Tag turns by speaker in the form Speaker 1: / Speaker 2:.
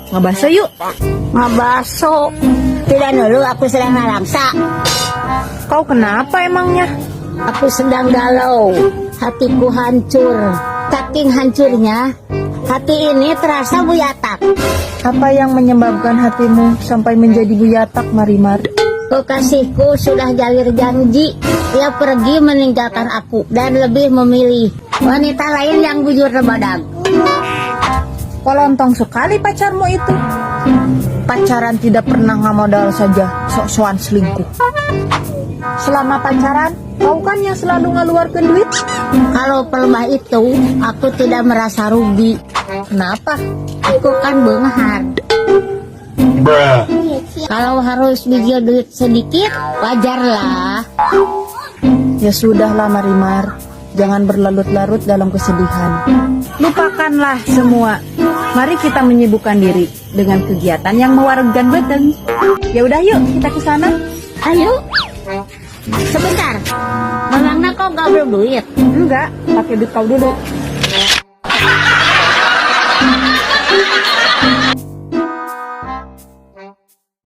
Speaker 1: Ngebaso yuk.
Speaker 2: Ngabaso. Tidak dulu, aku sedang ngalangsa.
Speaker 1: Kau kenapa emangnya?
Speaker 2: Aku sedang galau. Hatiku hancur. Saking hancurnya, hati ini terasa buyatak.
Speaker 1: Apa yang menyebabkan hatimu sampai menjadi buyatak, Marimar?
Speaker 2: Kekasihku sudah jalur janji. Dia pergi meninggalkan aku dan lebih memilih wanita lain yang bujur badag.
Speaker 1: Kolontong sekali pacarmu itu. Pacaran tidak pernah ngamodal saja, sok-sokan selingkuh. Selama pacaran, kau kan yang selalu ngeluarkan duit.
Speaker 2: Kalau pelembah itu, aku tidak merasa rugi.
Speaker 1: Kenapa?
Speaker 2: Aku kan benghar. Kalau harus bijil duit sedikit, wajarlah.
Speaker 1: Ya sudahlah Marimar, jangan berlarut-larut dalam kesedihan. Lupakanlah semua. Mari kita menyibukkan diri dengan kegiatan yang mewaragkan badan. Ya udah yuk, kita ke sana.
Speaker 2: Ayo. Sebentar. Memangnya kau gak berduit?
Speaker 1: Enggak, pakai duit kau dulu.